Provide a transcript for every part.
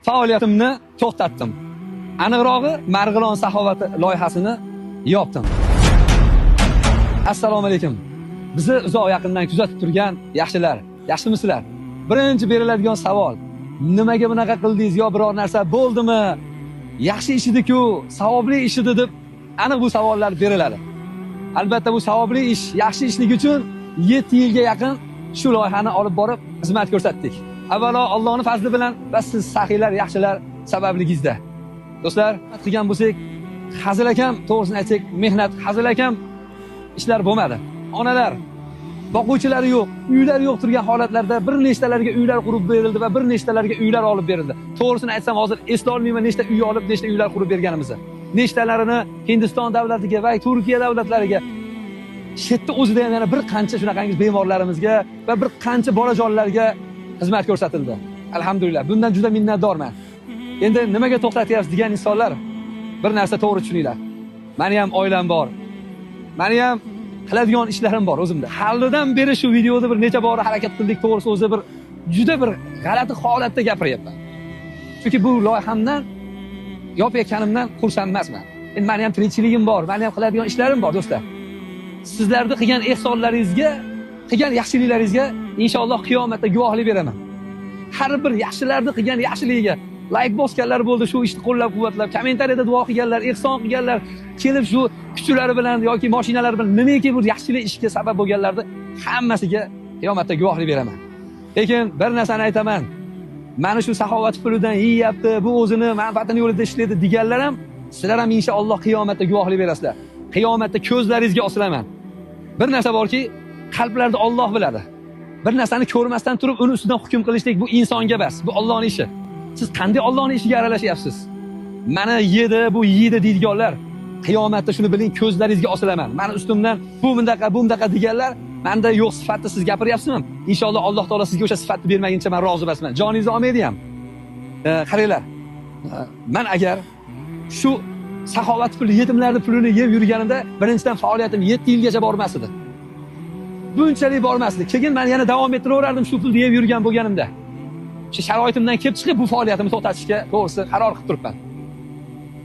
faoliyatimni to'xtatdim. Aniqrog'i Marg'ilon saxovati loyihasini yopdim. Assalomu alaykum. Bizni uzoq yaqindan kuzatib turgan yaxshilar, yaxshimisizlar? Birinchi beriladigan savol: nimaga bunaqa qildingiz yo biror narsa bo'ldimi? Yaxshi ish edi-ku, savobli ish edi deb aniq bu savollar beriladi. Albatta bu savobli ish, yaxshi ishlik uchun 7 yilga yaqin shu loyihani olib borib xizmat ko'rsatdik. Avvalo Allohning fazli bilan va siz saxiylar, yaxshilar sababligingizda. Do'stlar, qilgan bo'lsak, hazil akam, to'g'risini aytsak, mehnat hazil akam ishlar bo'lmadi. Onalar boquvchilari yo'q, uylari yo'q turgan holatlarda bir nechtalarga uylar qurib berildi va bir nechtalarga uylar olib berildi. To'g'risini aytsam, hozir eslay olmayman nechta uy olib, nechta uylar qurib berganimizni. Nechtalarini Hindiston davlatiga va Turkiya davlatlariga, shetda o'zida ham yana bir qancha shunaqangiz bemorlarimizga va bir qancha bolajonlarga xizmat ko'rsatildi. Alhamdulillah, bundan juda minnatdorman. Endi nimaga to'xtatyapsiz degan insonlar, bir narsa to'g'ri tushuninglar. Meni ham oilam bor. Meni ham qiladigan ishlarim bor o'zimda. Hallidan beri shu videoda bir necha bor harakat qildik, to'g'risi o'zi bir juda bir g'alati holatda gapiryapman. Chunki bu loyihamdan yopayotganimdan xursand emasman. Endi meni ham tirikchiligim bor, meni ham qiladigan ishlarim bor do'stlar. Sizlarni qilgan ehsonlaringizga, qilgan yaxshiliklaringizga inshaalloh qiyomatda guvohlik beraman. Har bir yaxshilarni qilgan yaxshiligiga like bosganlar bo'ldi, shu ishni qo'llab-quvvatlab, kommentariyada duo qilganlar, ehson qilganlar, kelib shu kuchlari bilan yoki mashinalari bilan nimaki bir yaxshilik ishga sabab bo'lganlarni hammasiga qiyomatda guvohlik beraman. Lekin bir narsani aytaman. Meni shu saxovat pulidan yeyapti, bu o'zini manfaatini yo'lida ishlaydi deganlar ham, sizlar ham inshaalloh qiyomatda guvohlik berasizlar. Qiyomatda ko'zlaringizga osilaman. Bir narsa borki, qalblarda Alloh biladi. Bir narsani ko'rmasdan turib uni ustidan hukm qilishlik bu insonga bas, bu Allohning ishi. Siz qanday Allohning ishiga aralashyapsiz? Meni yedi, bu yeydi deydiganlar, qiyomatda shuni biling, ko'zlaringizga osilaman. Meni ustimdan bu bundaqa deganlar, menda yo'q sifatda siz gapiryapsizmi? Inshaalloh Alloh taolo sizga o'sha sifatni bermaguncha men rozi emasman. Joningizni olmaydi ham. Qaranglar. Men agar shu saxovat puli, yetimlarning pulini yeb yurganimda, birinchidan faoliyatim 7 yilgacha bormas edi. Bunchalik bormas edi. Keyin men yana davom ettiraverardim shu pulni yeb yurgan bo'lganimda. Shu sharoitimdan kelib chiqib bu faoliyatimni to'xtatishga to'g'risi qaror qilib turibman.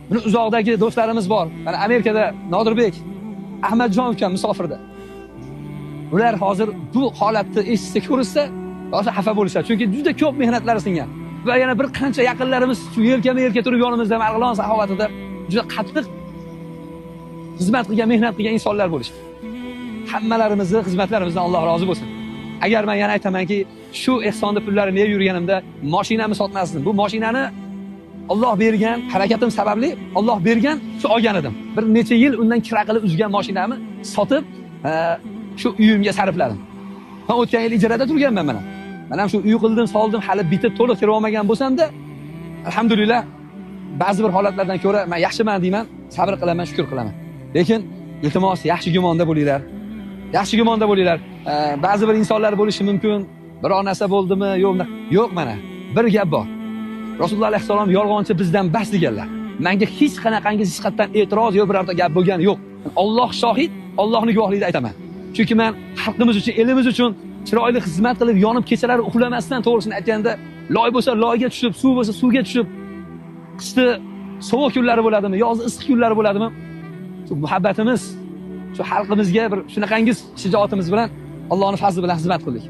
Buni uzoqdagi do'stlarimiz bor. Mana Amerikada Nodirbek, Ahmadjon ukam musofirda. Ular hozir bu holatni eshitsa, ko'rsa, o'sha xafa bo'lishadi. Chunki juda ko'p mehnatlari singan. Va yana bir qancha yaqinlarimiz shu yelkama-yelka turib yonimizda Marg'ilon saxovatida juda qattiq xizmat qilgan, mehnat qilgan insonlar bo'lishdi. Hammalarimizni xizmatlarimizdan Alloh rozi bo'lsin. Agar men yana aytamanki, shu ehsonni pullarini yeb yurganimda mashinamni sotmasdim. Bu mashinani Alloh bergan, harakatim sababli Alloh bergan, shu olgan edim. Bir necha yil undan kira qilib uzgan mashinamni sotib, shu uyimga sarfladim. Men o'tgan yil ijarada turganman mana. Men ham shu uy qildim, soldim, hali bitib to'liq kira olmagan bo'lsam-da, alhamdulillah, ba'zi bir holatlardan ko'ra men yaxshiman deyman, sabr qilaman, shukr qilaman. Lekin iltimos yaxshi gumonda bo'linglar. Yaxshi gumonda bo'linglar. Ba'zi bir insonlar bo'lishi mumkin. Biror narsa bo'ldimi? Yo'q mana. Bir gap bor. Rasululloh alayhisalom yolg'onchi bizdan bas deganlar. Menga hech qanaqangiz hech qatdan e'tiroz yo'q, birorta gap bo'lgani yo'q. Alloh shohid, Allohning guvohligida aytaman. Chunki men xalqimiz uchun, elimiz uchun chiroyli xizmat qilib, yonib kechalari uxlamasdan, to'g'risini aytganda, loy bo'lsa loyga tushib, suv bo'lsa suvga tushib, qishda sovuq kunlari bo'ladimi, yozni issiq kunlari bo'ladimi? Shu muhabbatimiz, shu xalqimizga bir shunaqangiz shijoatimiz bilan Allohning fazli bilan xizmat qildik.